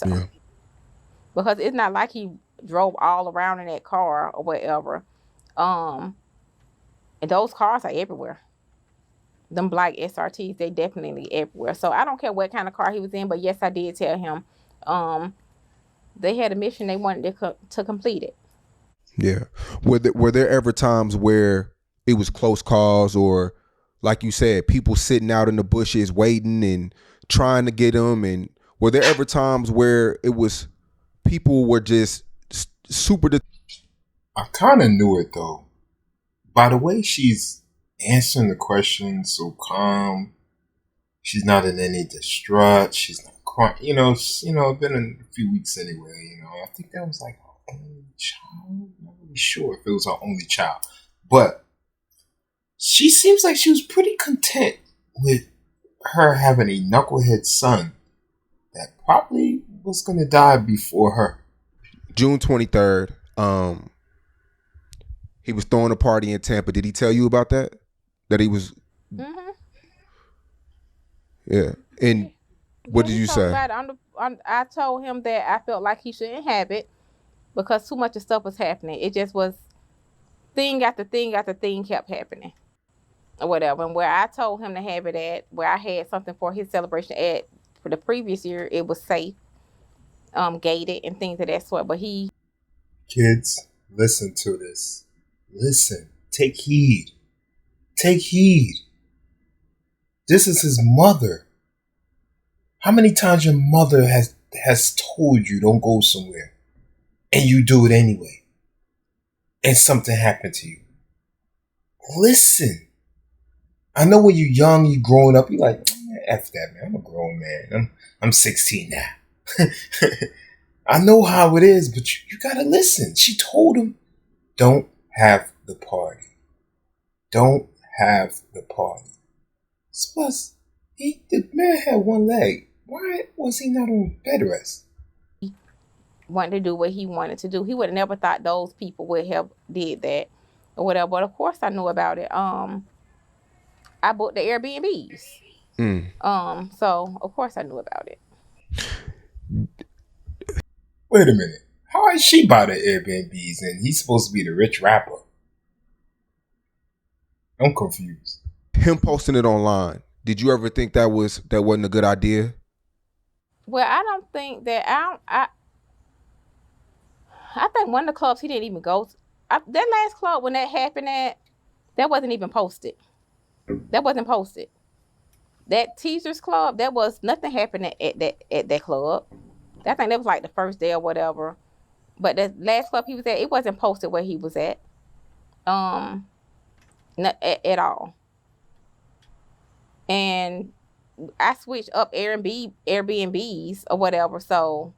so. Yeah. Because it's not like he drove all around in that car or whatever. Um, and those cars are everywhere. Them black SRTs, they definitely everywhere. So I don't care what kind of car he was in, but yes, I did tell him um, they had a mission they wanted to complete it. Yeah. Were there ever times where it was close calls, or like you said, people sitting out in the bushes waiting and trying to get him? And were there ever times where it was people were just super? I kind of knew it though. By the way, she's answering the questions so calm. She's not in any distraught. She's not crying. Been in a few weeks anyway. I think that was like her only child. I'm not really sure if it was her only child, but she seems like she was pretty content with her having a knucklehead son that probably was gonna die before her. June 23rd. He was throwing a party in Tampa. Did he tell you about that? That he was. Mm-hmm. Yeah. And what Yeah, did he you told me say? about it. I told him that I felt like he shouldn't have it because too much of stuff was happening. It just was thing after thing after thing kept happening or whatever. And where I told him to have it at, where I had something for his celebration at for the previous year, it was safe, gated and things of that sort. But he Kids, listen to this. Listen. Take heed. Take heed. This is his mother. How many times your mother has told you don't go somewhere and you do it anyway and something happened to you? Listen. I know when you're young, you growing up, you're like, F that, man. I'm a grown man. I'm 16 now. I know how it is, but you gotta listen. She told him, don't have the party. Don't have the party. Plus, the man had one leg. Why was he not on bed rest? wanted to do what he wanted to do. He would have never thought those people would have did that or whatever. But of course I knew about it. I booked the Airbnbs. Mm. So of course I knew about it. Wait a minute. How is she by the Airbnbs and he's supposed to be the rich rapper? I'm confused. Him posting it online. Did you ever think that wasn't a good idea? Well, I don't think that I think one of the clubs he didn't even go to. That last club when that happened at, that wasn't even posted. That wasn't posted. That Teasers Club, that was nothing happened at that club. I think that was like the first day or whatever. But the last club he was at, it wasn't posted where he was at. Not at all. And I switched up Airbnbs or whatever. So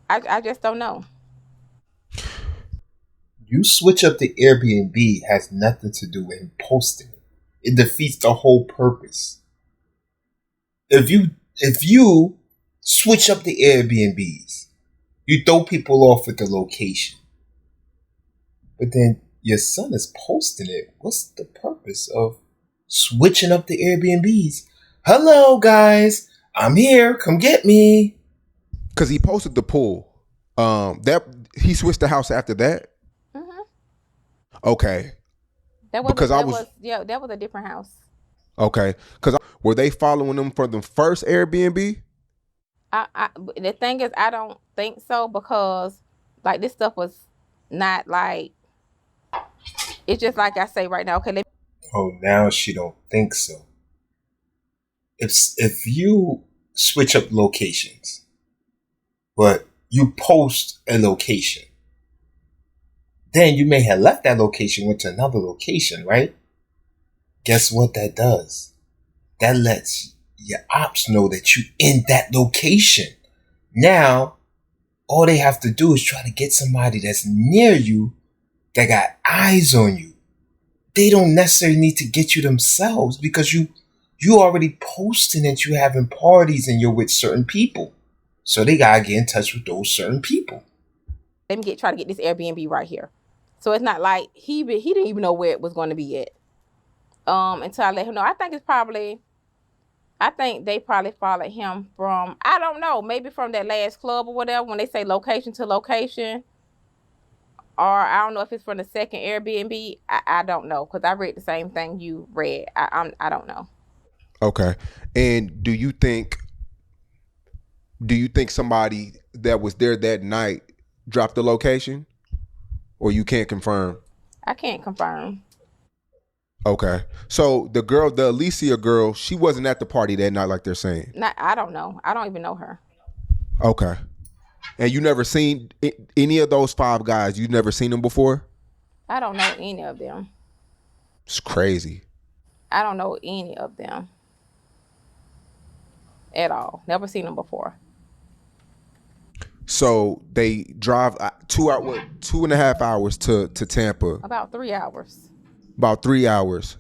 I just don't know. You switch up the Airbnb has nothing to do with him posting it. It defeats the whole purpose. If you switch up the Airbnbs, you throw people off with the location. But then your son is posting it. What's the purpose of switching up the Airbnbs? Hello guys, I'm here. Come get me. Because he posted the pool. That he switched the house after that. Hmm. Okay. That was Because I that was was yeah, that was a different house. okay. Because were they following them for the first Airbnb? The thing is, I don't think so because like this stuff was not like it's just like I say right now. Okay, Oh, now she don't think so. If you switch up locations, but you post a location, then you may have left that location, went to another location, right? Guess what that does? That lets your ops know that you in that location. Now, all they have to do is try to get somebody that's near you that got eyes on you. They don't necessarily need to get you themselves because you already posting that you having parties and you're with certain people. So they gotta get in touch with those certain people. let me try to get this Airbnb right here. So it's not like he didn't even know where it was going to be at. Until I let him know. I think it's probably I think they probably followed him from, I don't know, maybe from that last club or whatever, when they say location to location. Or I don't know if it's from the second Airbnb. I don't know, because I read the same thing you read. I don't know. Okay. And do you think somebody that was there that night dropped the location, or you can't confirm? I can't confirm. Okay. So the Alicia girl, she wasn't at the party that night like they're saying. I don't know. I don't even know her. Okay. And you never seen any of those 5 guys? You never seen them before? I don't know any of them. It's crazy. I don't know any of them at all. Never seen them before. So they drive 2.5 hours to Tampa. About 3 hours. About 3 hours.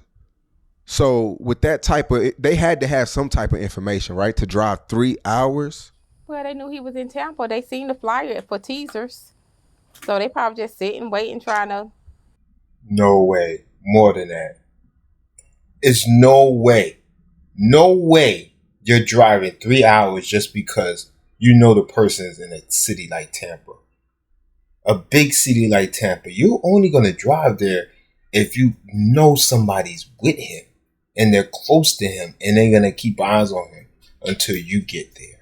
So with that type of, they had to have some type of information, right, to drive 3 hours. Well, they knew he was in Tampa. They seen the flyer for teasers. So they probably just sitting, waiting, trying to. No way. More than that. It's no way. No way you're driving 3 hours just because you know the person is in a city like Tampa. A big city like Tampa. You're only going to drive there if you know somebody's with him and they're close to him and they're going to keep eyes on him until you get there.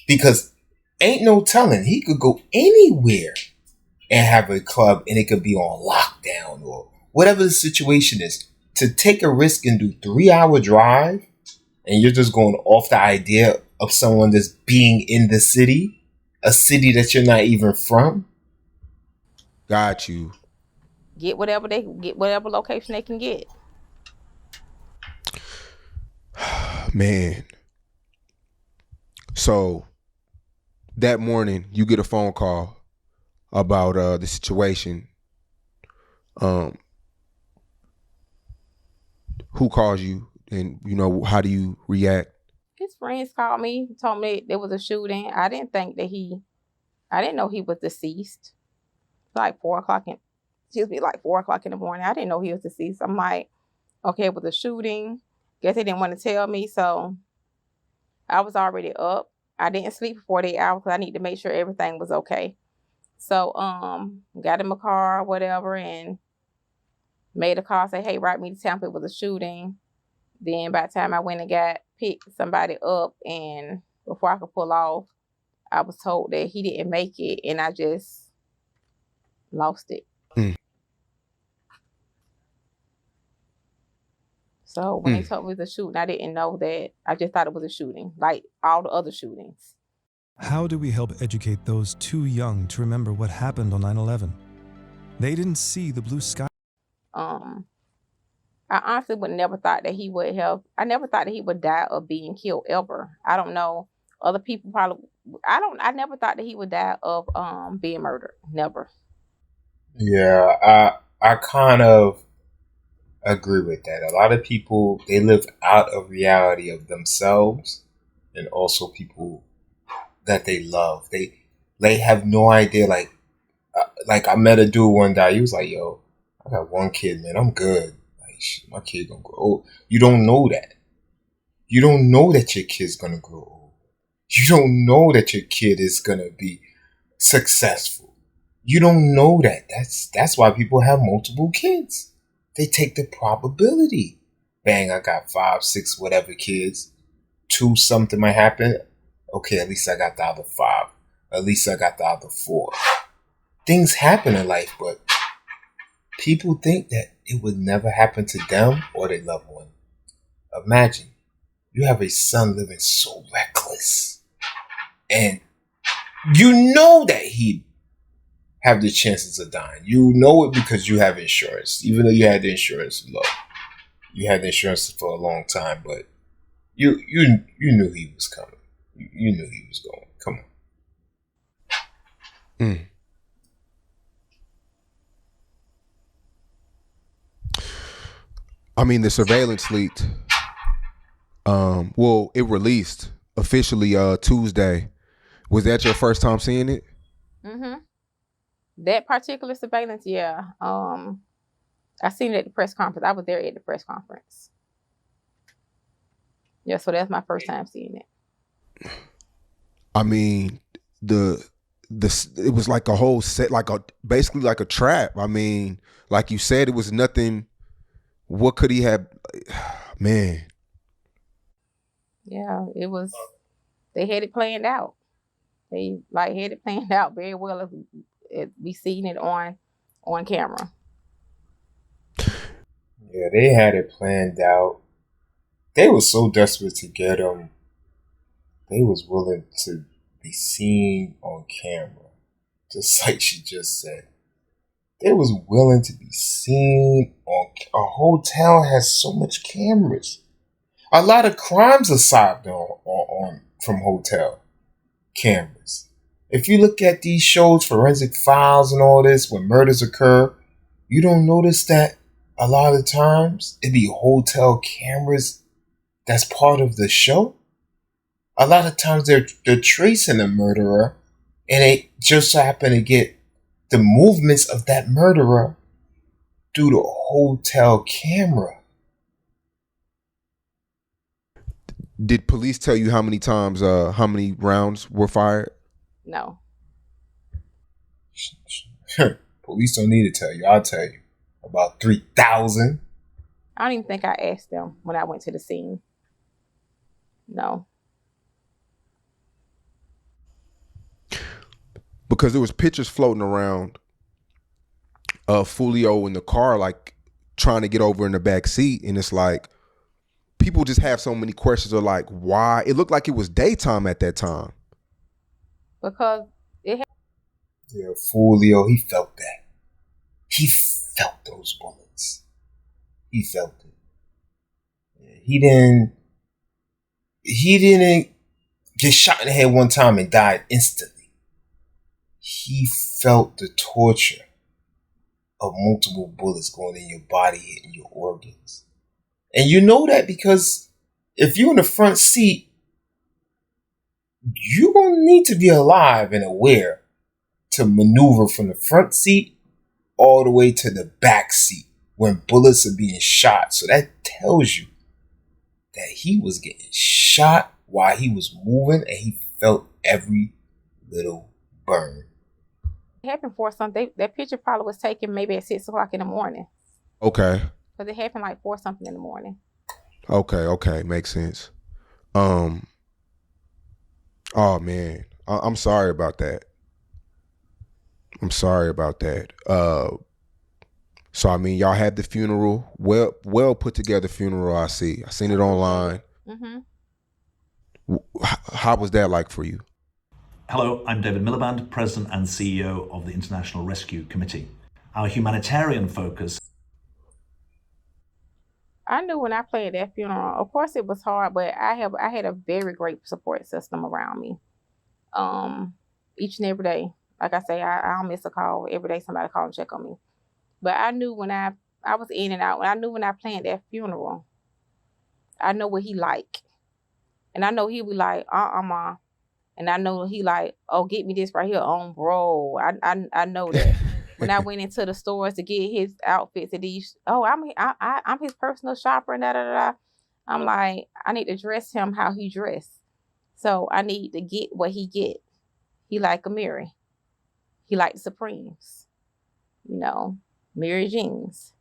Because ain't no telling. He could go anywhere and have a club and it could be on lockdown or whatever the situation is. To take a risk and do 3 hour drive and you're just going off the idea of someone that's being in the city, a city that you're not even from. Got you. Get whatever location they can get. Man. So that morning you get a phone call about the situation. Who calls you, and how do you react? His friends called me, told me there was a shooting. I didn't know he was deceased. Like 4 o'clock in the morning. I didn't know he was deceased. I'm like, okay, it was a shooting. Guess they didn't want to tell me, so I was already up. I didn't sleep for 48 hours because I need to make sure everything was okay. So got in my car, whatever, and made a call, say, hey, write me to Tampa, it was a shooting. Then by the time I went and picked somebody up, and before I could pull off, I was told that he didn't make it, and I just lost it. So when they told me it was a shooting, I didn't know that. I just thought it was a shooting, like all the other shootings. How do we help educate those too young to remember what happened on 9/11? They didn't see the blue sky. I honestly would never thought that he would have. I never thought that he would die of being killed ever. I don't know. Other people probably. I never thought that he would die of being murdered. Never. Yeah, I kind of agree with that. A lot of people, they live out of reality of themselves and also people that they love. They have no idea. Like I met a dude one day. He was like, "Yo, I got one kid, man. I'm good. Like, shit, my kid gonna grow old." You don't know that. You don't know that your kid's gonna grow old. You don't know that your kid is gonna be successful. You don't know that. That's why people have multiple kids. They take the probability. Bang, I got 5, 6, whatever kids. 2, something might happen. Okay, at least I got the other 5. At least I got the other 4. Things happen in life, but people think that it would never happen to them or their loved one. Imagine, you have a son living so reckless. And you know that he'd have the chances of dying. You know it because you have insurance. Even though you had the insurance low. You had the insurance for a long time, but you knew he was coming. You knew he was going. Come on. I mean, the surveillance leaked. Well, it released officially Tuesday. Was that your first time seeing it? That particular surveillance, yeah. I seen it at the press conference. I was there at the press conference. Yeah, so that's my first time seeing it. I mean, the it was like a whole set, basically like a trap. I mean, like you said, it was nothing. What could he have? Man, Yeah, it was. They had it planned out. They like had it planned out very well. If we seen it on camera. Yeah, they had it planned out. They were so desperate to get him. They was willing to be seen on camera, just like she just said. They was willing to be seen on. A hotel has so much cameras. A lot of crimes are solved on from hotel cameras. If you look at these shows, Forensic Files and all this, when murders occur, you don't notice that a lot of times it be hotel cameras that's part of the show. A lot of times they're tracing a murderer, and they just happen to get the movements of that murderer through the hotel camera. did police tell you how many times, how many rounds were fired? No. Police don't need to tell you. I'll tell you. About 3,000. I don't even think I asked them when I went to the scene. No. Because there was pictures floating around of Foolio in the car, like trying to get over in the back seat, and it's like people just have so many questions of like why. It looked like it was daytime at that time. Because it Yeah, Julio, he felt that. He felt those bullets. He felt it. Yeah, he didn't get shot in the head one time and died instantly. He felt the torture of multiple bullets going in your body, hitting your organs. And you know that because if you're in the front seat, you're going to need to be alive and aware to maneuver from the front seat all the way to the back seat when bullets are being shot. So that tells you that he was getting shot while he was moving, and he felt every little burn. happened for something. That picture probably was taken maybe at 6 o'clock in the morning. Okay. Because it happened like 4 something in the morning. Okay, makes sense. Oh man, I'm sorry about that. I'm sorry about that. So I mean, y'all had the funeral, well put together funeral. I seen it online. How was that like for you? Hello, I'm David Miliband, President and CEO of the International Rescue Committee. Our humanitarian focus. I knew when I played that funeral, of course it was hard, but I had a very great support system around me. Each and every day. Like I say, I don't miss a call. Every day somebody call and check on me. But I knew when I was in and out, and I knew when I planned that funeral, I know what he like. And I know he was like, Ma. And I know he like, oh, get me this right here on bro. I know that. When I went into the stores to get his outfits and these, I'm his personal shopper and da. I'm like, I need to dress him how he dressed. So I need to get what he get. He like a Mary. He like the Supremes. Mary jeans.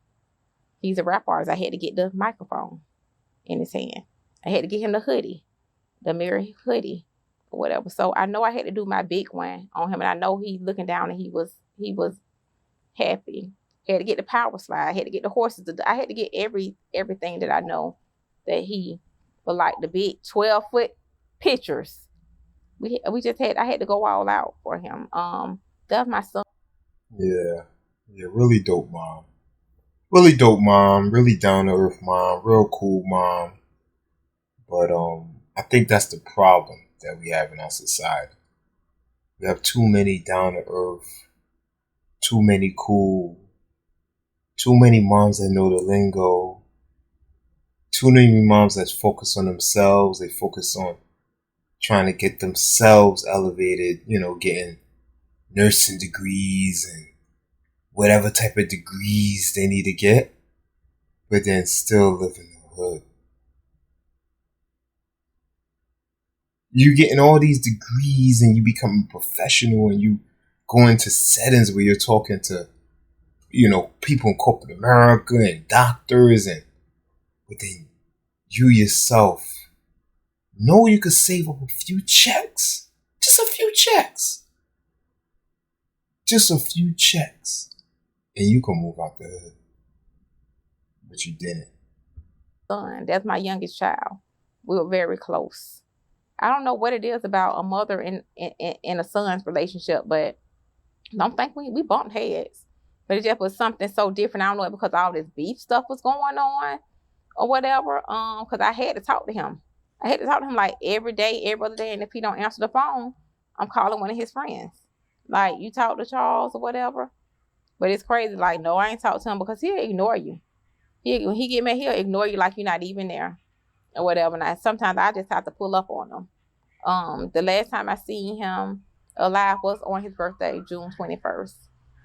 He's a rap artist. I had to get the microphone in his hand. I had to get him the hoodie, the Mary hoodie or whatever. So I know I had to do my big one on him, and I know he looking down and he was happy. I had to get the power slide. I had to get the horses. I had to get everything that I know that he would like. The big 12-foot pictures. We just had. I had to go all out for him. That was my son. Yeah, really dope mom. Really dope mom. Really down to earth mom. Real cool mom. But I think that's the problem that we have in our society. We have too many down to earth, too many cool, too many moms that know the lingo, too many moms that focus on themselves. They focus on trying to get themselves elevated, getting nursing degrees and whatever type of degrees they need to get, but then still live in the hood. You getting all these degrees and you become a professional and you go into settings where you're talking to, people in corporate America and doctors, but then you yourself know you could save up a few checks. Just a few checks. Just a few checks. And you can move out the hood. But you didn't. Son, that's my youngest child. We were very close. I don't know what it is about a mother and a son's relationship, but I don't think we bumped heads. But it just was something so different. I don't know if because all this beef stuff was going on or whatever. Because I had to talk to him. I had to talk to him like every day, every other day. And if he don't answer the phone, I'm calling one of his friends. Like, you talk to Charles or whatever. But it's crazy. Like, no, I ain't talked to him because he'll ignore you. When he get mad, he'll ignore you like you're not even there or whatever. And sometimes I just have to pull up on him. The last time I seen him alive was on his birthday, June 21st.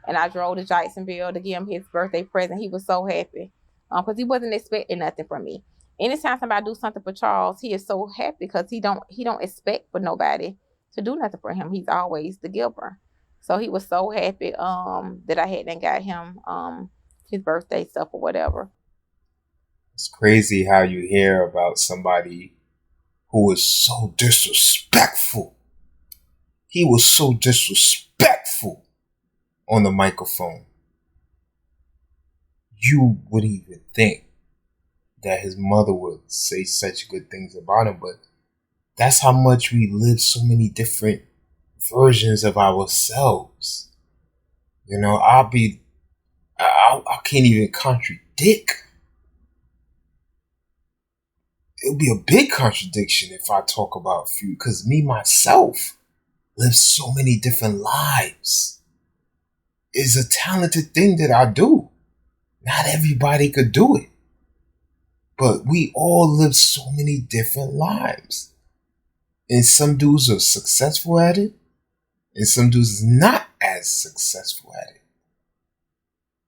And I drove to Jacksonville to give him his birthday present. He was so happy because he wasn't expecting nothing from me. Anytime somebody do something for Charles, he is so happy because he don't expect for nobody to do nothing for him. He's always the giver. So he was so happy that I hadn't got him his birthday stuff or whatever. It's crazy how you hear about somebody who is so disrespectful. He was so disrespectful on the microphone. You wouldn't even think that his mother would say such good things about him, but that's how much we live so many different versions of ourselves. I can't even contradict. It'll be a big contradiction if I talk about few, because me myself live so many different lives. It's a talented thing that I do. Not everybody could do it. But we all live so many different lives. And some dudes are successful at it. And some dudes are not as successful at it.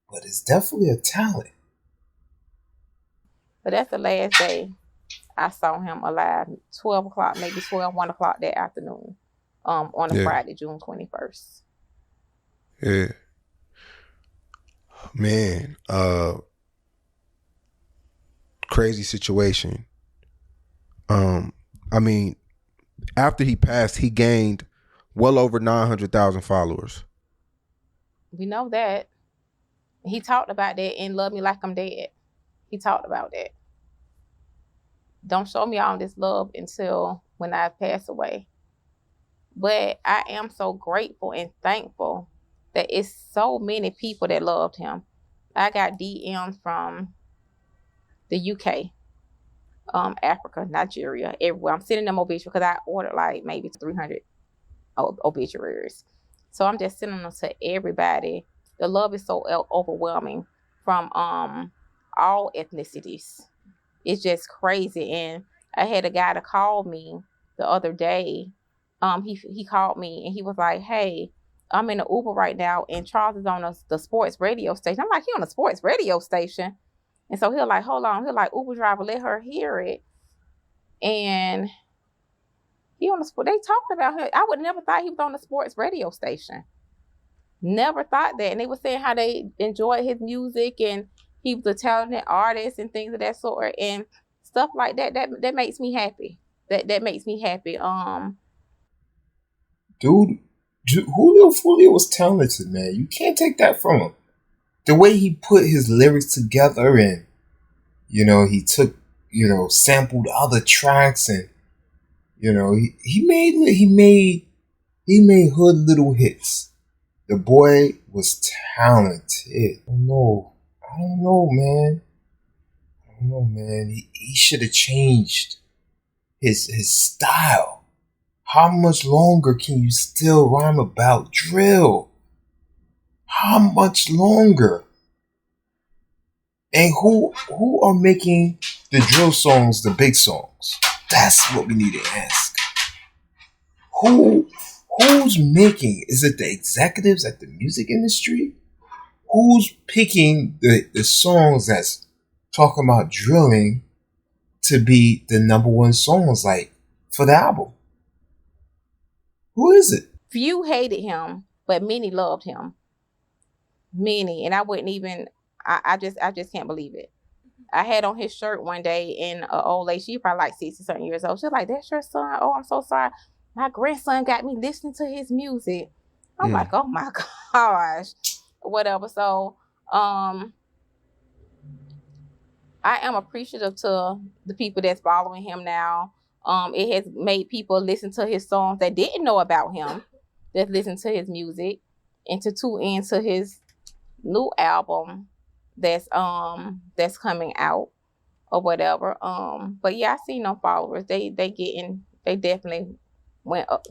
But it's definitely a talent. But that's the last day I saw him alive. 12 o'clock, maybe 1 o'clock that afternoon. On a Friday, June 21st. Yeah. Man, crazy situation. I mean, after he passed, he gained well over 900,000 followers. We know that. He talked about that in Love Me Like I'm Dead. He talked about that. Don't show me all this love until when I pass away. But I am so grateful and thankful that it's so many people that loved him. I got DMs from the UK, Africa, Nigeria, everywhere. I'm sending them obituaries because I ordered like maybe 300 obituaries. So I'm just sending them to everybody. The love is so overwhelming from all ethnicities. It's just crazy. And I had a guy to call me the other day. He called me and he was like, "Hey, I'm in an Uber right now and Charles is on the sports radio station." I'm like, "He on a sports radio station?" And so he'll like, "Hold on." He'll like, "Uber driver, let her hear it." And he on the sport. They talked about him. I would never thought he was on the sports radio station. Never thought that. And they were saying how they enjoyed his music and he was a talented artist and things of that sort and stuff like that. That makes me happy. That makes me happy. Dude, Julio Foolio was talented, man. You can't take that from him. The way he put his lyrics together and, he took, sampled other tracks and, he made hood little hits. The boy was talented. I don't know, man. He should have changed his style. How much longer can you still rhyme about drill? How much longer? And who are making the drill songs the big songs? That's what we need to ask. Who's making? Is it the executives at the music industry? Who's picking the songs that's talking about drilling to be the number one songs like for the album? Who is it? Few hated him, but many loved him. Many, and I wouldn't even. I just can't believe it. I had on his shirt one day, and an old lady, she probably like 60-something years old. She's like, "That's your son? Oh, I'm so sorry. My grandson got me listening to his music." I'm like, "Oh my gosh," whatever. So, I am appreciative to the people that's following him now. It has made people listen to his songs that didn't know about him, that listen to his music, and to tune into his new album that's coming out or whatever. But yeah, I seen no followers. They definitely went up,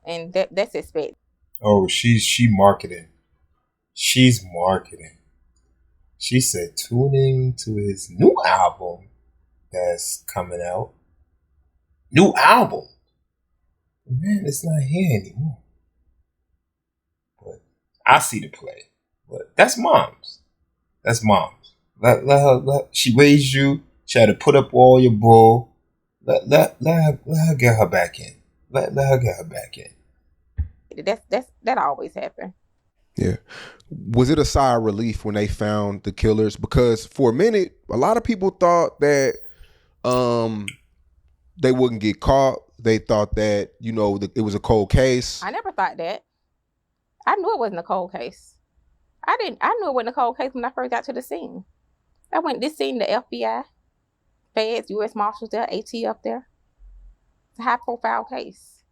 and that's expected. Oh, she marketing. She's marketing. She said tuning to his new album that's coming out. New album. Man, it's not here anymore. But I see the play. But that's mom's. That's mom's. Let her. She raised you. She had to put up all your bull. Let her get her back in. Let her get her back in. That always happen. Yeah. Was it a sigh of relief when they found the killers? Because for a minute, a lot of people thought that they wouldn't get caught. They thought that, it was a cold case. I never thought that. I knew it wasn't a cold case. I knew it wasn't a cold case when I first got to the scene. I went this scene, the FBI, feds, U.S. Marshals there, AT up there. It's a high profile case.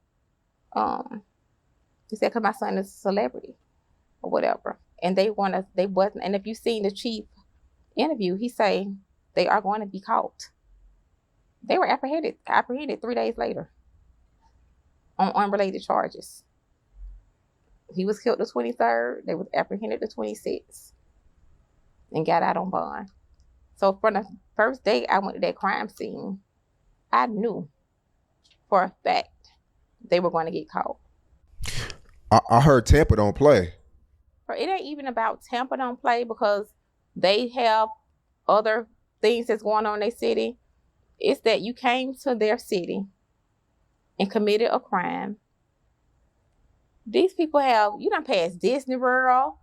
He said, because my son is a celebrity or whatever. And they wasn't, and if you seen the chief interview, he say they are going to be caught. They were apprehended 3 days later on unrelated charges. He was killed the 23rd. They was apprehended the 26th and got out on bond. So from the first day I went to that crime scene, I knew for a fact they were going to get caught. I heard Tampa don't play. It ain't even about Tampa don't play because they have other things that's going on in their city. It's that you came to their city and committed a crime. These people you done passed Disney World.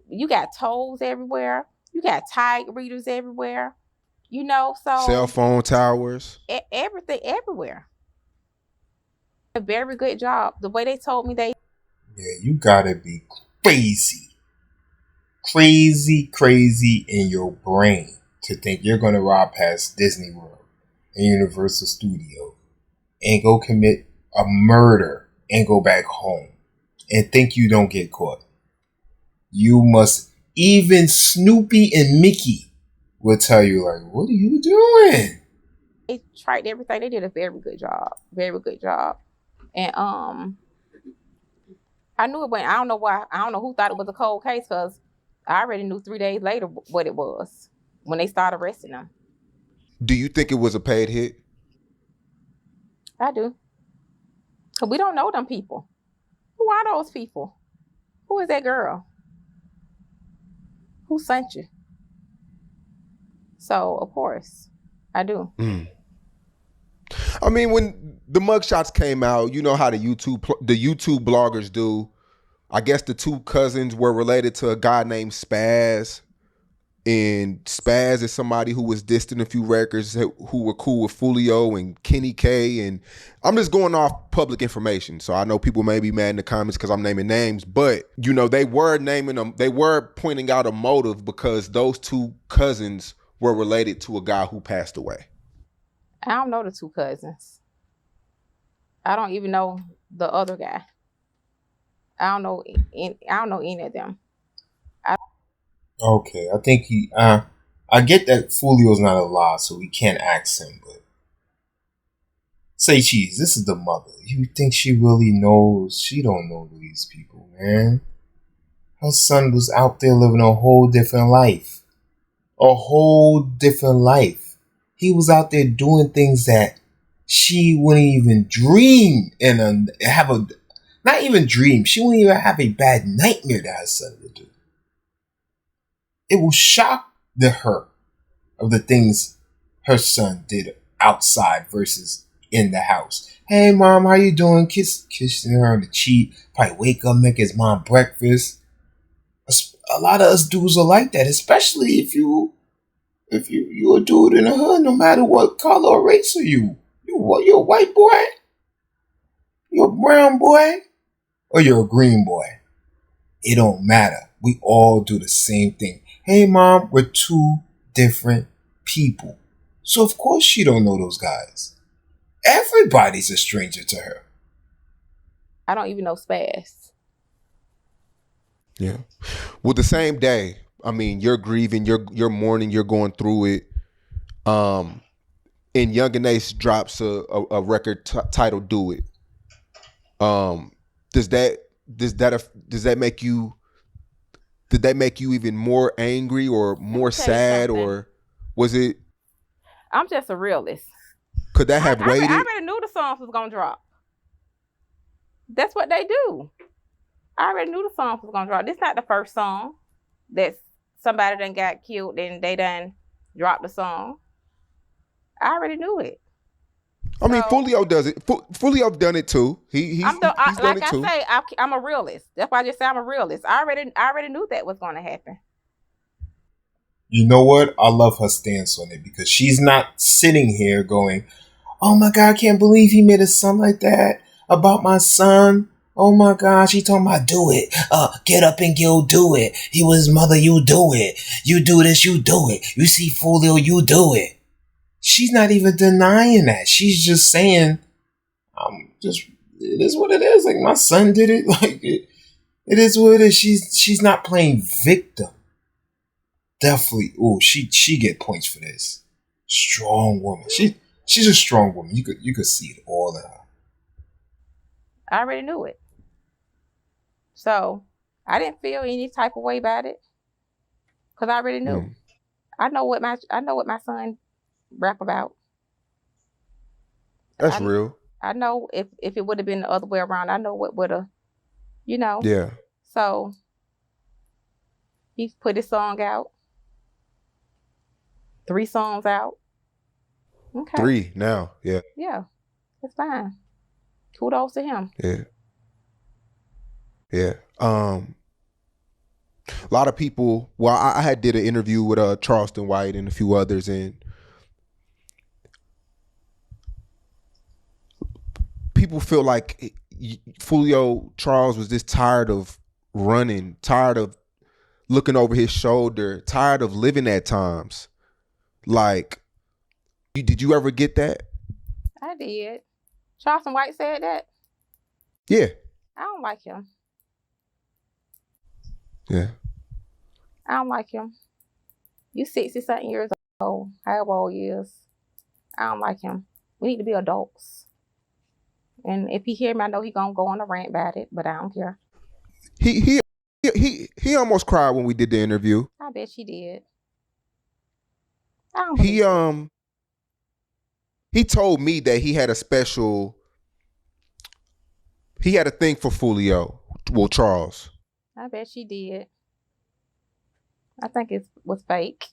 You got tolls everywhere. You got tag readers everywhere. So Cell phone towers. Everything everywhere. A very good job. The way they told me Yeah, you gotta be crazy. Crazy in your brain to think you're gonna ride past Disney World and Universal Studios and go commit a murder and go back home and think you don't get caught. You must, even Snoopy and Mickey will tell you, like, what are you doing? They tried everything. They did a very good job. Very good job. And I knew it went. I don't know why. I don't know who thought it was a cold case because I already knew 3 days later what it was when they started arresting them. Do you think it was a paid hit? I do. Because we don't know them people. Who are those people? Who is that girl? Who sent you? So, of course, I do. I mean, when the mugshots came out, you know how the YouTube bloggers do. I guess the two cousins were related to a guy named Spaz. And Spaz is somebody who was distant a few records, who were cool with Foolio and Kenny K. And I'm just going off public information. So I know people may be mad in the comments because I'm naming names. But, they were naming them. They were pointing out a motive because those two cousins were related to a guy who passed away. I don't know the two cousins. I don't even know the other guy. I don't know any of them. Okay, I think I get that Foolio's not alive, so we can't ask him, but say cheese, this is the mother. You think she really knows? She don't know these people, man. Her son was out there living a whole different life. A whole different life. He was out there doing things that she wouldn't even dream and not even dream. She wouldn't even have a bad nightmare that her son would do. It will shock her of the things her son did outside versus in the house. Hey mom, how you doing? Kissing her on the cheek. Probably wake up, make his mom breakfast. A lot of us dudes are like that, especially if you a dude in the hood, no matter what color or race are you. You're a white boy, you're a brown boy, or you're a green boy. It don't matter. We all do the same thing. Hey mom, we're two different people. So of course she don't know those guys. Everybody's a stranger to her. I don't even know Spaz. Yeah. Well, the same day, I mean, you're grieving, you're mourning, you're going through it. And Young and Ace drops a record titled "Do It." Does that make you? Did that make you even more angry or more sad, or was it? I'm just a realist. Could that have waited? I already knew the songs was gonna drop. That's what they do. I already knew the songs was gonna drop. This not the first song that somebody done got killed and they done dropped the song. I already knew it. I mean, Foolio does it. Foolio done it too. He's done it too. I say, I'm a realist. That's why I just say I'm a realist. I already knew that was going to happen. You know what? I love her stance on it because she's not sitting here going, "Oh my God, I can't believe he made a song like that about my son. Oh my gosh, he talking about do it. Get up and go do it. He was his mother, you do it. You do this, you do it. You see Foolio, you do it." She's not even denying that. She's just saying, it is what it is. Like, my son did it. Like, it is what it is. She's not playing victim. Definitely. Oh, she get points for this. Strong woman. She's a strong woman. You could see it all in her. I already knew it. So I didn't feel any type of way about it. Because I already knew. I know what my son rap about. That's real. I know if it would have been the other way around, I know what would have, Yeah. So he put his song out. 3 songs out. Okay. 3 now. Yeah. Yeah. It's fine. Kudos to him. Yeah. Yeah. A lot of people. Well, I had did an interview with Charleston White and a few others, and people feel like Foolio Charles was just tired of running, tired of looking over his shoulder, tired of living at times. Like, did you ever get that? I did. Charleston White said that? Yeah. I don't like him. Yeah. I don't like him. You 60-something years old, however old he is. I don't like him. We need to be adults. And if he hear me, I know he gonna go on a rant about it, but I don't care. He almost cried when we did the interview. I bet she did. I don't he told me that he had a thing for Foolio. Well, Charles. I bet she did. I think it was fake.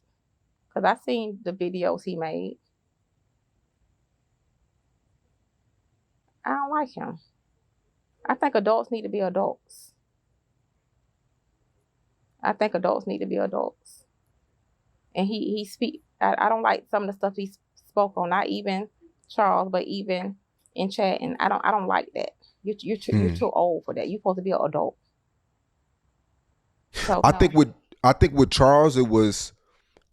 Because I seen the videos he made. I don't like him. I think adults need to be adults. And he speak. I don't like some of the stuff he spoke on. Not even Charles, but even in chat. And I don't like that. You're too old for that. You're supposed to be an adult. So I think with Charles, it was.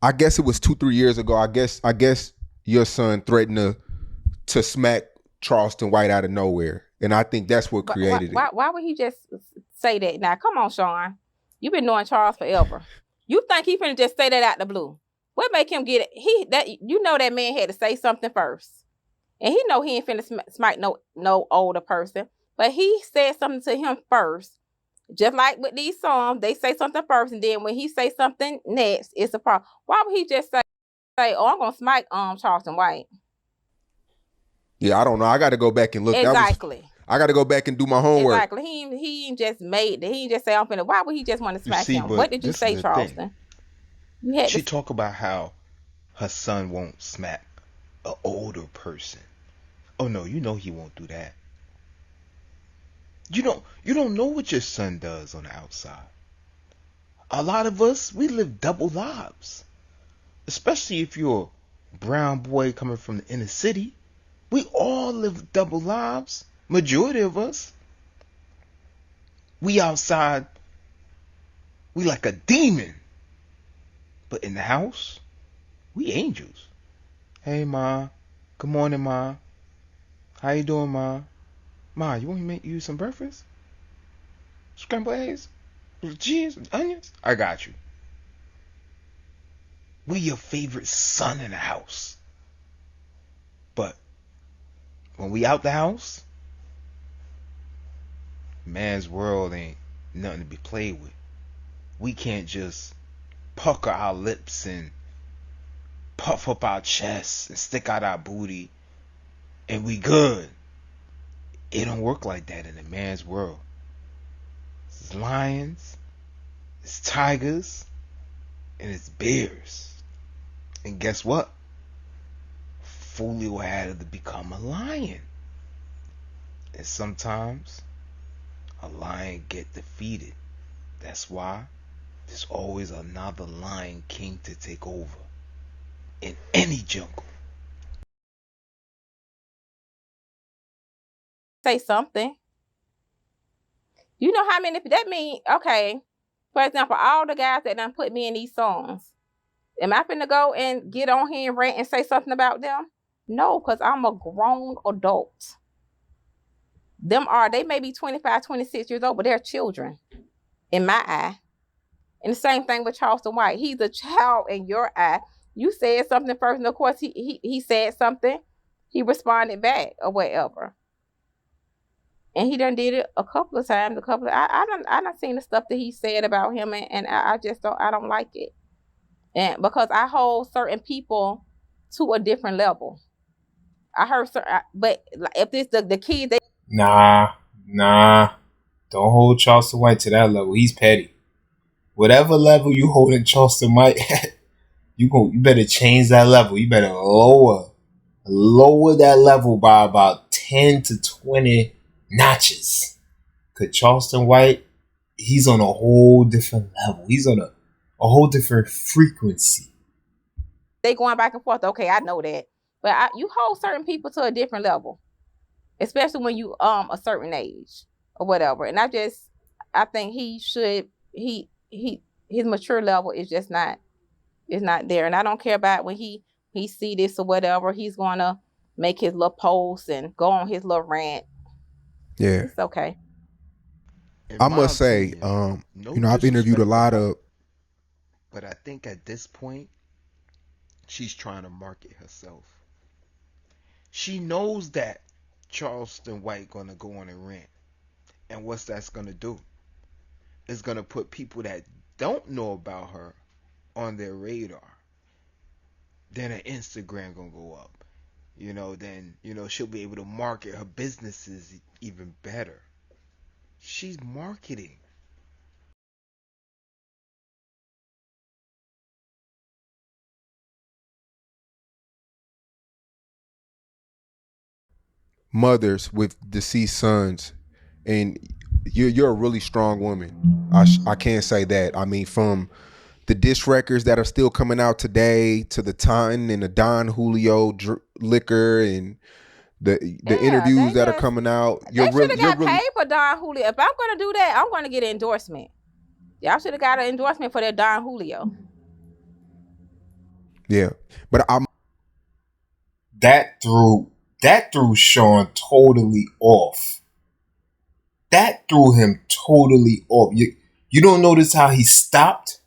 I guess it was 2-3 years ago. I guess your son threatened to smack Charleston White out of nowhere, and I think that's what created it. Why would he just say that? Now, come on, Sean. You've been knowing Charles forever. You think he finna just say that out the blue? What make him get it? That man had to say something first, and he know he ain't finna smack no older person, but he said something to him first. Just like with these songs, they say something first, and then when he say something next, it's a problem. Why would he just say, "Oh, I'm gonna smack Charleston White"? Yeah, I don't know. I got to go back and look. Exactly. I got to go back and do my homework. Exactly. He ain't just made it. He ain't just say I'm finna. Why would he just want to smack him? What did you say, Charleston? She talk about how her son won't smack an older person. Oh no, you know he won't do that. You don't know what your son does on the outside. A lot of us, we live double lives. Especially if you're a brown boy coming from the inner city. We all live double lives. Majority of us. We outside, we like a demon. But in the house, we angels. Hey ma. Good morning, ma. How you doing, ma? Ma, you want me to make you some breakfast? Scrambled eggs? With cheese? With onions? I got you. We your favorite son in the house. But when we out the house, man's world ain't nothing to be played with. We can't just pucker our lips and puff up our chests and stick out our booty and we good. It don't work like that in a man's world. It's lions, it's tigers, and it's bears. And guess what? Foolio had to become a lion. And sometimes a lion get defeated. That's why there's always another lion king to take over in any jungle. Say something. You know how many, that mean, okay, for example, all the guys that done put me in these songs, am I finna go and get on here and rant and say something about them? No, because I'm a grown adult. They may be 25, 26 years old, but they're children in my eye. And the same thing with Charleston White. He's a child in your eye. You said something first, and of course he said something. He responded back or whatever. And he done did it a couple of times. I done seen the stuff that he said about him, and I just don't like it. And because I hold certain people to a different level. I heard but if this the kids, they Nah. Don't hold Charleston White to that level. He's petty. Whatever level you holding Charleston White at, you better change that level. You better lower that level by about 10 to 20 notches. Cause Charleston White, he's on a whole different level. He's on a whole different frequency. they going back and forth. Okay, I know that, but you hold certain people to a different level, especially when you a certain age or whatever. And I think his mature level is just not there. And I don't care about when he see this or whatever. He's gonna make his little posts and go on his little rant. Yeah. It's okay. In I my must say, opinion, no I've interviewed a disrespect to lot her, of. but I think at this point, she's trying to market herself. She knows that Charleston White gonna go on a rant, and what's that's gonna do? It's gonna put people that don't know about her on their radar. Then her Instagram gonna go up. Then she'll be able to market her businesses even better. She's marketing. Mothers with deceased sons, and you're a really strong woman. I can't say that. I mean, from the diss records that are still coming out today to the Taunton and the Don Julio liquor and the interviews that are coming out, They should have got really paid for Don Julio. If I'm gonna do that, I'm gonna get an endorsement. Y'all should have got an endorsement for that Don Julio. yeah. But I'm That threw Sean totally off. That threw him totally off. You don't notice how he stopped?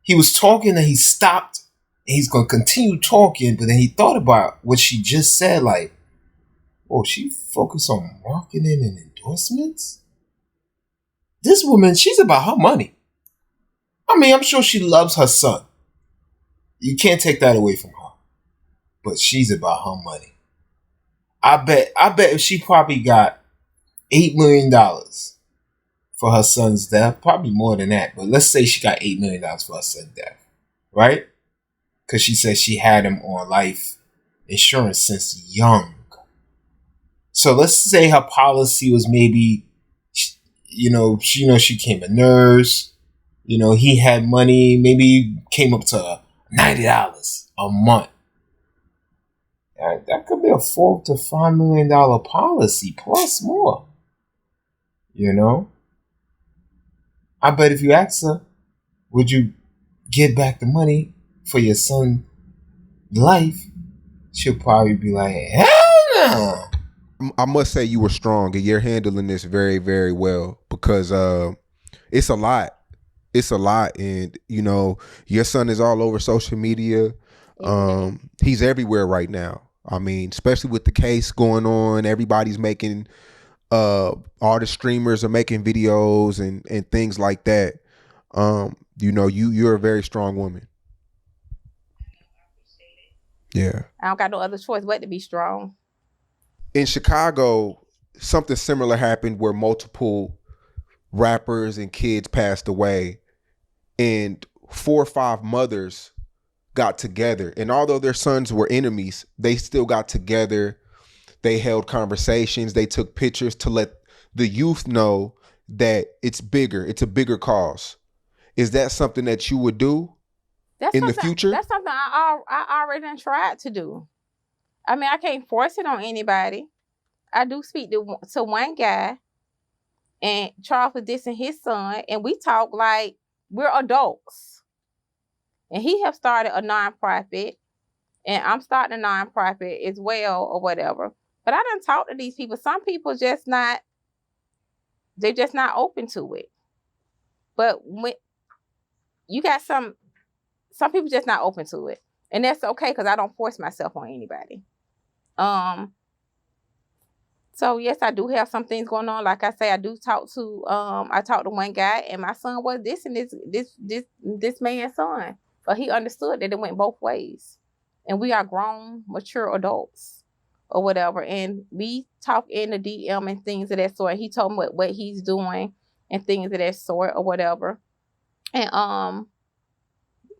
He was talking and he stopped. And he's gonna continue talking, but then he thought about what she just said, like, oh, she focused on marketing and endorsements? This woman, she's about her money. I mean, I'm sure she loves her son. You can't take that away from her. But she's about her money. I bet if she probably got $8 million for her son's death, probably more than that, but let's say she got $8 million for her son's death, right? Because she said she had him on life insurance since young. So let's say her policy was maybe, she became a nurse. He had money, maybe came up to $90 a month. That could be a $4 to $5 million policy plus more. I bet if you ask her, would you give back the money for your son's life? She'll probably be like, hell no. I must say you were strong and you're handling this very, very well because it's a lot. It's a lot. And, your son is all over social media. He's everywhere right now. I mean, especially with the case going on, everybody's making, all the streamers are making videos and things like that. You're a very strong woman. Yeah. I don't got no other choice but to be strong. In Chicago, something similar happened where multiple rappers and kids passed away, and 4 or 5 mothers got together. And although their sons were enemies, they still got together. They held conversations. They took pictures to let the youth know that it's bigger. It's a bigger cause. Is that something that you would do in the future? That's something I already done tried to do. I mean, I can't force it on anybody. I do speak to one guy, and Charles was dissing his son, and we talk like we're adults. And he have started a nonprofit, and I'm starting a nonprofit as well, or whatever. But I done talk to these people. Some people they're just not open to it. But when you got some people just not open to it, and that's okay because I don't force myself on anybody. So yes, I do have some things going on. Like I say, I talked to one guy, and my son was dissing this man's son, but he understood that it went both ways, and we are grown, mature adults, or whatever. And we talk in the DM and things of that sort. He told me what he's doing and things of that sort, or whatever. And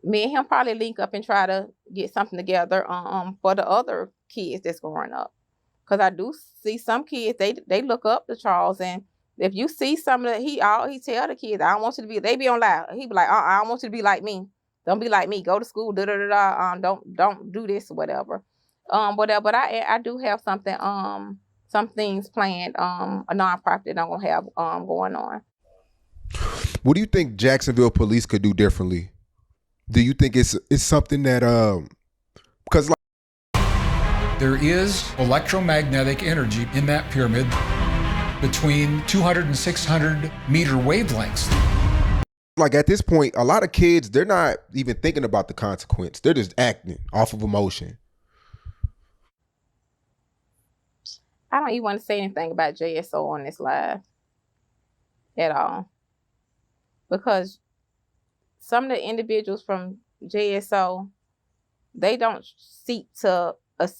me and him probably link up and try to get something together for the other kids that's growing up. Because I do see some kids, they look up to Charles, and if you see some of he tell the kids, I don't want you to be, they be on live. He be like, I don't want you to be like me. Don't be like me. Go to school, don't do this or whatever. Whatever. But I do have something, some things planned, a nonprofit that I'm gonna have going on. What do you think Jacksonville police could do differently? Do you think it's something that because there is electromagnetic energy in that pyramid between 200 and 600 meter wavelengths. Like at this point, a lot of kids, they're not even thinking about the consequence. They're just acting off of emotion. I don't even want to say anything about JSO on this live at all. Because some of the individuals from JSO, they don't seek to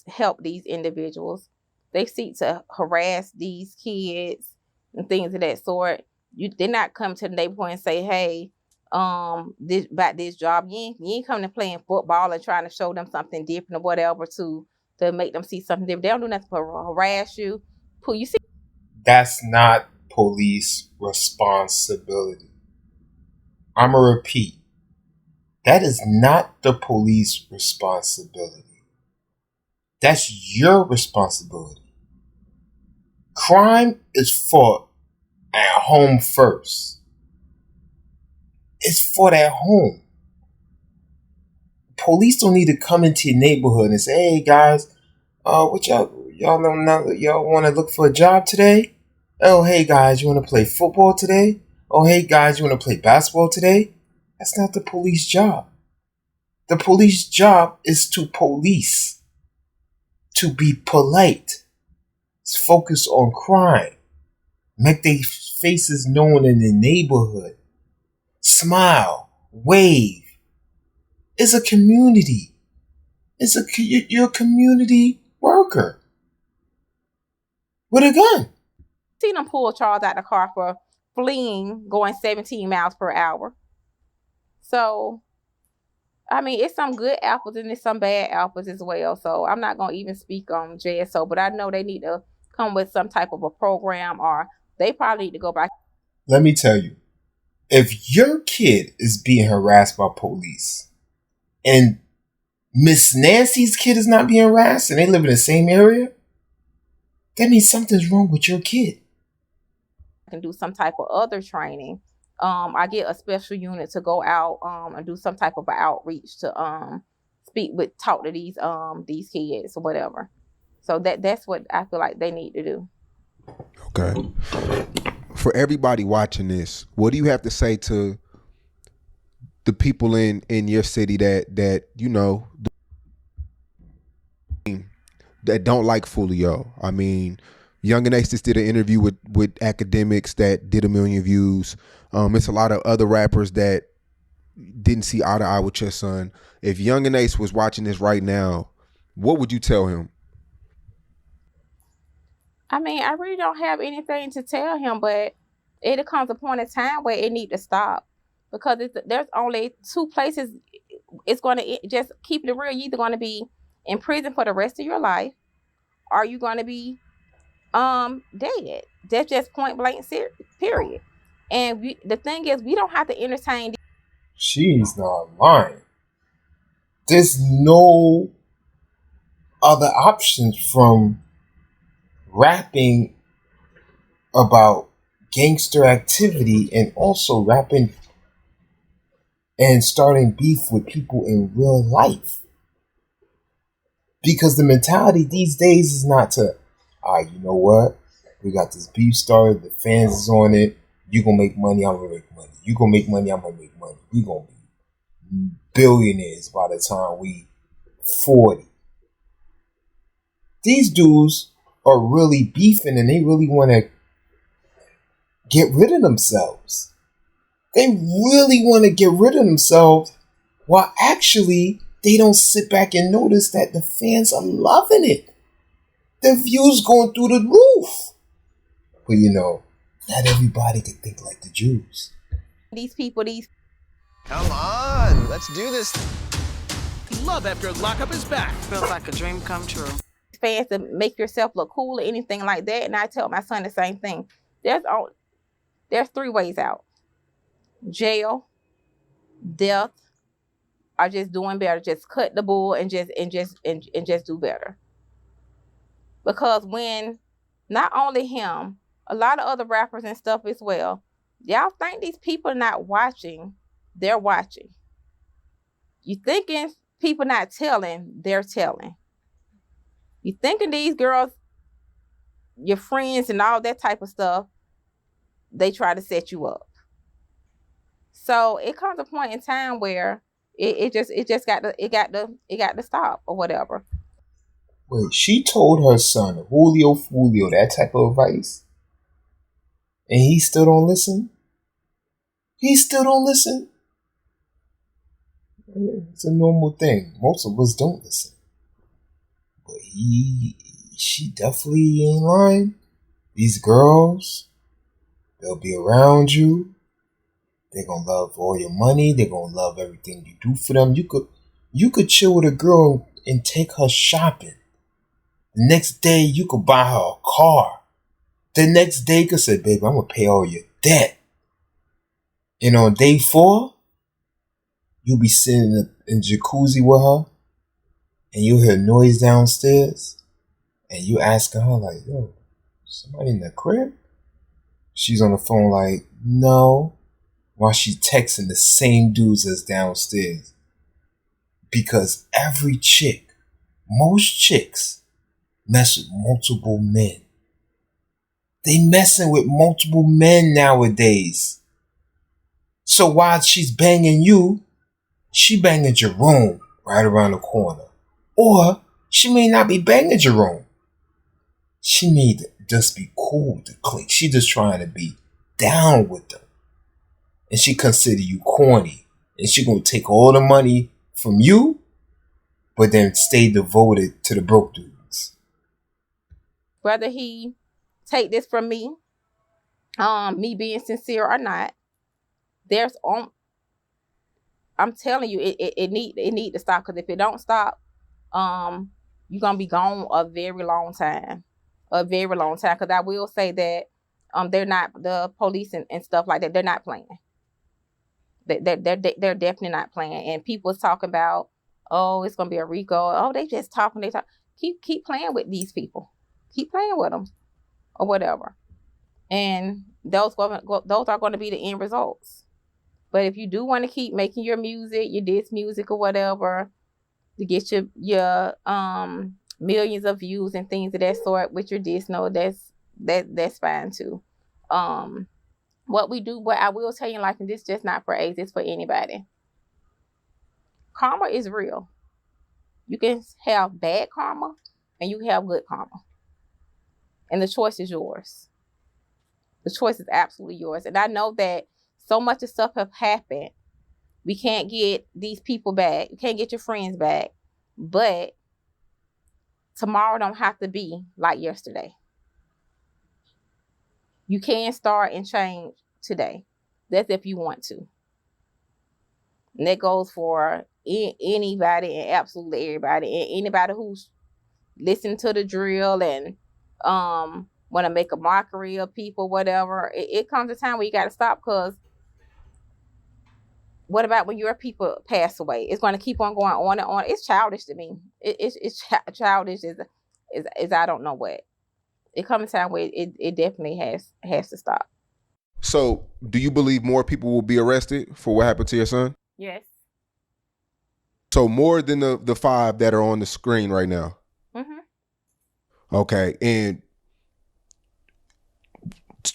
help these individuals. They seek to harass these kids and things of that sort. They're not coming to the neighborhood and say, hey, this job. You ain't coming to playing football and trying to show them something different or whatever to make them see something different. They don't do nothing but harass you. You see, that's not police responsibility. I'm going to repeat. That is not the police responsibility. That's your responsibility. Crime is fought at home first. It's fought at home. Police don't need to come into your neighborhood and say, hey guys, what y'all don't know, y'all want to look for a job today? Oh, hey guys, you want to play football today? Oh, hey guys, you want to play basketball today? That's not the police job. The police job is to police, to be polite, focus on crime, make their faces known in the neighborhood, smile, wave. It's a community. You're a community worker with a gun. Seen them pull Charles out of the car for fleeing, going 17 miles per hour. So, I mean, it's some good apples and it's some bad apples as well. So I'm not going to even speak on JSO, but I know they need to come with some type of a program, or they probably need to go back. Let me tell you, if your kid is being harassed by police and Miss Nancy's kid is not being harassed and they live in the same area, that means something's wrong with your kid. I can do some type of other training. I get a special unit to go out and do some type of outreach to talk to these kids or whatever. So that's what I feel like they need to do. Okay. For everybody watching this, what do you have to say to the people in your city that you know that don't like Foolio? I mean, Young and Ace just did an interview with academics that did 1 million views. It's a lot of other rappers that didn't see eye to eye with your son. If Young and Ace was watching this right now, what would you tell him? I mean, I really don't have anything to tell him, but it comes a point in time where it need to stop, because there's only two places. It's going to, just keep it real, you're either going to be in prison for the rest of your life, or you're going to be dead. That's just point blank, period. And the thing is, we don't have to entertain. She's not lying. There's no other options from rapping about gangster activity and also rapping and starting beef with people in real life. Because the mentality these days is not to, you know what? We got this beef started, the fans is on it. You gonna make money, I'm gonna make money. You gonna make money, I'm gonna make money. We gonna be billionaires by the time we 40. These dudes are really beefing and they really want to get rid of themselves. They really want to get rid of themselves, while actually they don't sit back and notice that the fans are loving it. The views going through the roof. But you know, not everybody can think like the Jews. These people, Come on, let's do this. Love after lockup is back. Feels like a dream come true. Fans to make yourself look cool or anything like that. And I tell my son the same thing. There's 3 ways out: jail, death, or just doing better. Just cut the bull and just do better. Because when not only him, a lot of other rappers and stuff as well, y'all think these people are not watching, they're watching. You thinking people not telling, they're telling. You thinking these girls, your friends and all that type of stuff, they try to set you up. So it comes a point in time where it just got to stop or whatever. Wait, she told her son, Julio, Foolio, that type of advice, and he still don't listen? He still don't listen? It's a normal thing. Most of us don't listen. But she definitely ain't lying. These girls, they'll be around you. They're gonna love all your money. They're gonna love everything you do for them. You could chill with a girl and take her shopping. The next day, you could buy her a car. The next day, you could say, baby, I'm going to pay all your debt. And on day 4, you'll be sitting in jacuzzi with her, and you'll hear noise downstairs, and you asking her, like, yo, somebody in the crib? She's on the phone like, no, while she texting the same dudes as downstairs. Because every chick, most chicks, mess with multiple men. They messing with multiple men nowadays. So while she's banging you, she banging Jerome right around the corner. Or she may not be banging Jerome. She may just be cool with the clique. She just trying to be down with them. And she consider you corny. And she gonna take all the money from you, but then stay devoted to the broke dudes. Whether he take this from me, me being sincere or not, I'm telling you, it need to stop. Because if it don't stop, you're gonna be gone a very long time. a very long time. Because I will say that they're not, the police and stuff like that, they're not playing. They're definitely not playing. And people's talking about, oh, it's gonna be a RICO. Oh, they just talking. They talk. Keep playing with these people. Keep playing with them, or whatever. And those are going to be the end results. But if you do want to keep making your music, your diss music or whatever, to get your millions of views and things of that sort with your diss, no, that's fine too. What I will tell you in life, and this is just not for AIDS, it's for anybody. Karma is real. You can have bad karma and you can have good karma. And the choice is yours. The choice is absolutely yours. And I know that so much of stuff have happened. We can't get these people back. You can't get your friends back. But tomorrow don't have to be like yesterday. You can start and change today. That's if you want to. And that goes for anybody and absolutely everybody. And anybody who's listening to the drill and want to make a mockery of people, whatever. It comes a time where you got to stop, because what about when your people pass away? It's going to keep on going on and on. It's childish to me. It's childish is I don't know what. It comes a time where it definitely has to stop. So, do you believe more people will be arrested for what happened to your son? Yes. So more than the 5 that are on the screen right now. Mm-hmm. Okay, and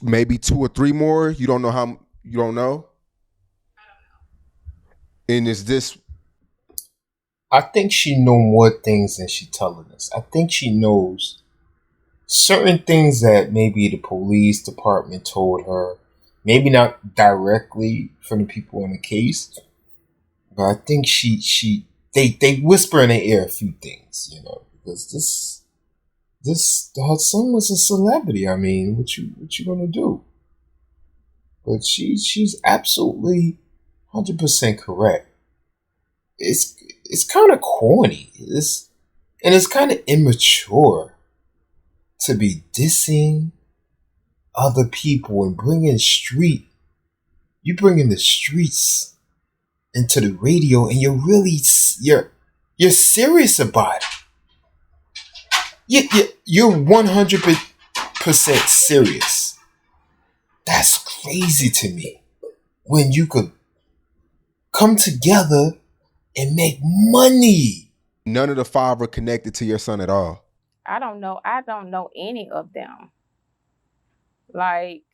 maybe 2 or 3 more. You don't know how. You don't know. And is this? I think she know more things than she telling us. I think she knows certain things that maybe the police department told her, maybe not directly from the people in the case, but I think they whisper in her ear a few things, because her son was a celebrity. I mean, what you gonna do? But she's absolutely 100% correct. It's kind of corny. It's kind of immature to be dissing other people and bringing the streets into the radio, and you're serious about it. You're 100% serious. That's crazy to me. When you could come together and make money. None of the 5 are connected to your son at all. I don't know any of them. Like,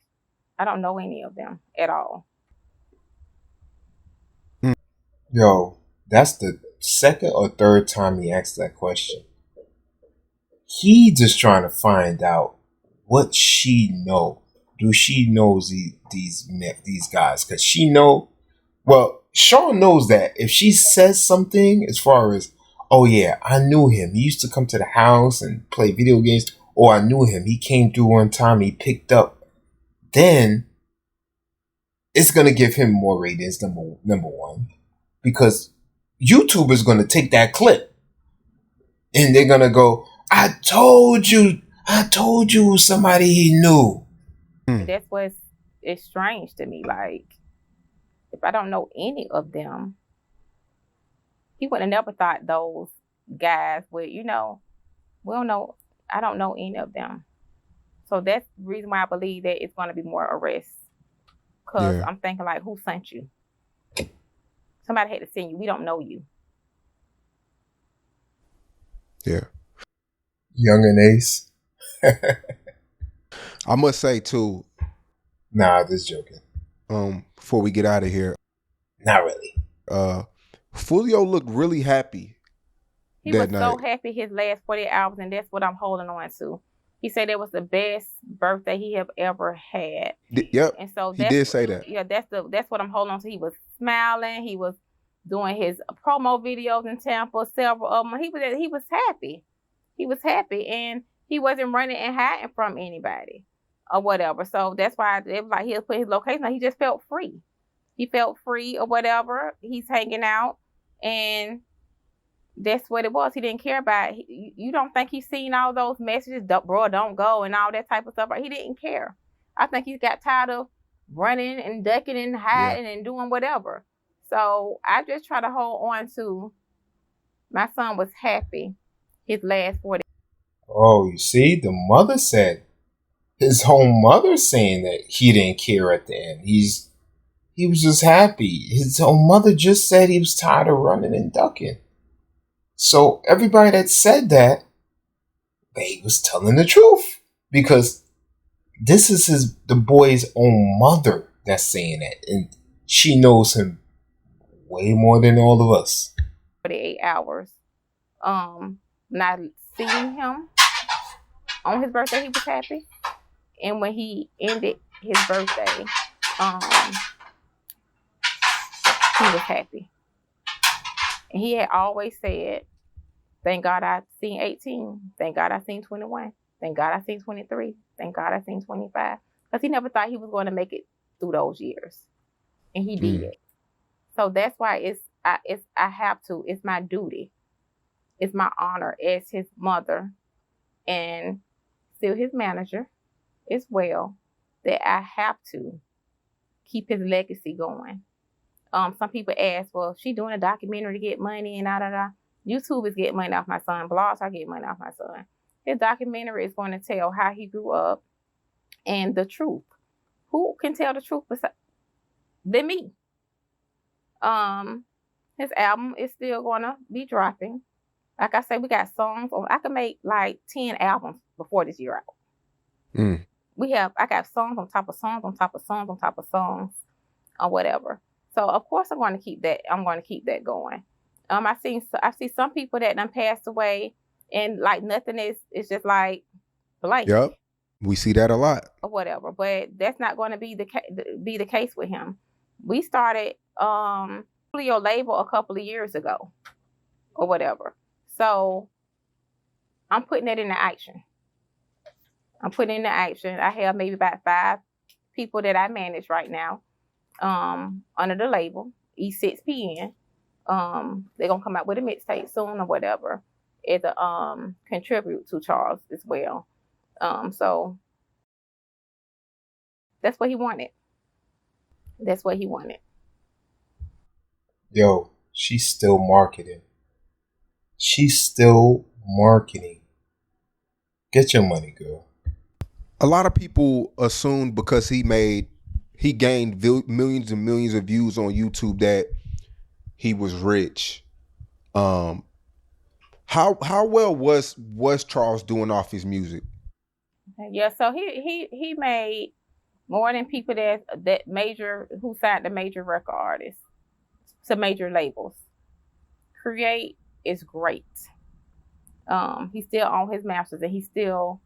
I don't know any of them at all. Yo, that's the second or third time he asked that question. He just trying to find out what she know. Do she knows these guys? Because she know. Well, Sean knows that if she says something as far as, oh yeah, I knew him. He used to come to the house and play video games. Or I knew him. He came through one time. He picked up. Then it's going to give him more ratings, number one. Because YouTube is going to take that clip. And they're going to go, I told you somebody he knew. That's what's strange to me. Like, if I don't know any of them, he would have never thought those guys would, we don't know. I don't know any of them. So that's the reason why I believe that it's going to be more arrests. Because I'm thinking, like, who sent you? Somebody had to send you. We don't know you. Yeah. Young and Ace. I must say, too. Nah, just joking. Before we get out of here. Not really. Foolio looked really happy. He was so happy his last 48 hours, and that's what I'm holding on to. He said it was the best birthday he have ever had. Yep. And so he did say that. Yeah, that's what I'm holding on to. He was smiling. He was doing his promo videos in Tampa, several of them. He was happy. He was happy, and he wasn't running and hiding from anybody or whatever. So that's why it was like he'll put his location on. He just felt free. He felt free or whatever. He's hanging out, and That's what it was. He didn't care about it. You don't think he's seen all those messages, bro, don't go, and all that type of stuff. He didn't care. I think he got tired of running and ducking and hiding and doing whatever. So I just try to hold on to my son was happy his last 40. Oh, you see, the mother said, his own mother saying that he didn't care at the end. He was just happy. His own mother just said he was tired of running and ducking. So everybody that said that, they was telling the truth, because this is the boy's own mother that's saying that, and she knows him way more than all of us. 48 hours. Not seeing him on his birthday, he was happy, and when he ended his birthday, he was happy. And he had always said, thank God I seen 18. Thank God I seen 21. Thank God I seen 23. Thank God I seen 25. Because he never thought he was going to make it through those years. And he did. So that's why I have to. It's my duty. It's my honor as his mother and still his manager as well, that I have to keep his legacy going. Some people ask, well, she doing a documentary to get money and da. YouTube is getting money off my son. Blogs are getting money off my son. His documentary is going to tell how he grew up and the truth. Who can tell the truth than me? His album is still going to be dropping. Like I said, we got songs. I could make like 10 albums before this year out. I got songs on top of songs on top of songs on top of songs or whatever. So of course I'm going to keep that. I'm going to keep that going. I see some people that done passed away and like nothing is just like blank. Yep, we see that a lot or whatever. But that's not going to be the case with him. We started Foolio label a couple of years ago or whatever. So I'm putting that into action. I have maybe about 5 people that I manage right now under the label, E6PN. They're going to come out with a mixtape soon or whatever. It's a contribute to Charles as well. So that's what he wanted. Yo, she's still marketing. Get your money, girl. A lot of people assumed because he gained millions and millions of views on YouTube that he was rich. How well was Charles doing off his music? Yeah, so he made more than people that major who signed the major record artists to major labels. Create is great. He still on his masters and he still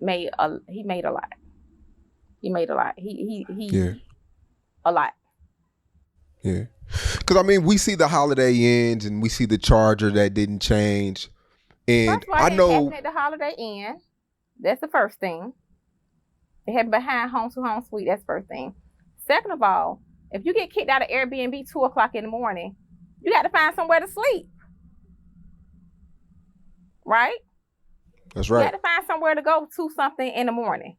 made a lot. He made a lot. A lot. Yeah. Because I mean, we see the Holiday Inns and we see the Charger that didn't change. And first of all, I know at the Holiday Inn. That's the first thing. They had behind home to home suite. That's the first thing. Second of all, if you get kicked out of Airbnb 2:00 in the morning, you got to find somewhere to sleep. Right? That's right. You got to find somewhere to go to something in the morning.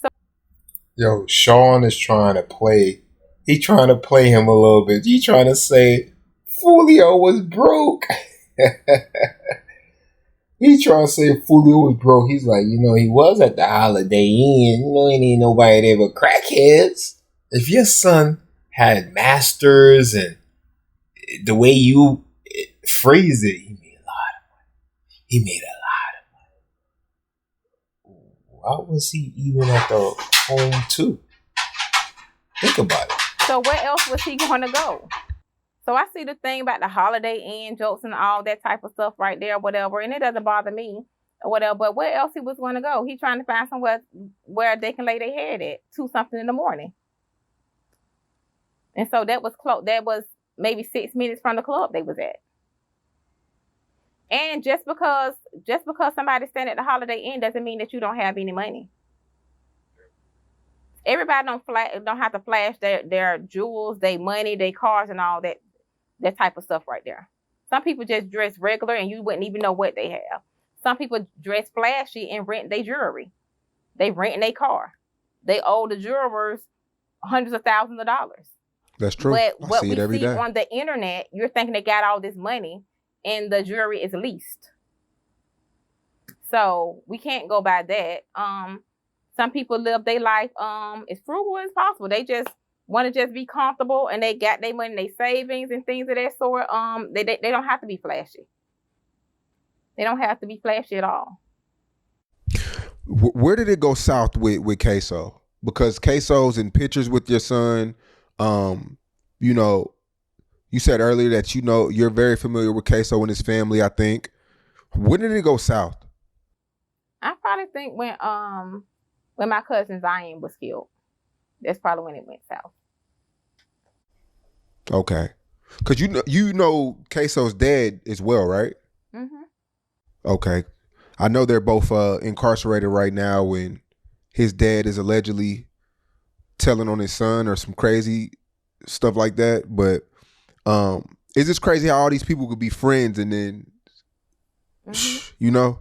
So, yo, Sean is trying to play. He trying to play him a little bit. He trying to say Foolio was broke. He trying to say Foolio was broke. He's like, he was at the Holiday Inn. Ain't ain't nobody there but crackheads. If your son had masters and the way you phrase it, he made a lot of money. Why was he even at the home too? Think about it. So where else was he going to go? So I see the thing about the Holiday Inn jokes and all that type of stuff right there, whatever, and it doesn't bother me or whatever. But where else he was going to go? He trying to find somewhere where they can lay their head at 2-something in the morning. And so that was close. That was maybe 6 minutes from the club they was at. And just because somebody stand at the Holiday Inn doesn't mean that you don't have any money. Everybody don't have to flash their jewels, their money, their cars, and all that type of stuff right there. Some people just dress regular and you wouldn't even know what they have. Some people dress flashy and rent their jewelry. They rent their car. They owe the jewelers hundreds of thousands of dollars. That's true. But I what see we it every see day. on the internet, you're thinking they got all this money and the jewelry is leased. So we can't go by that. Some people live their life as frugal as possible. They just want to just be comfortable, and they got their money, their savings and things of that sort. They don't have to be flashy. They don't have to be flashy at all. Where did it go south with Queso? Because Queso's in pictures with your son. You know, you said earlier that you're very familiar with Queso and his family, I think. When did it go south? I probably think when my cousin Zion was killed. That's probably when it went south. Okay. Because you know Queso's dad as well, right? Mm-hmm. Okay. I know they're both incarcerated right now, and his dad is allegedly telling on his son or some crazy stuff like that. But it's just crazy how all these people could be friends and then, you know?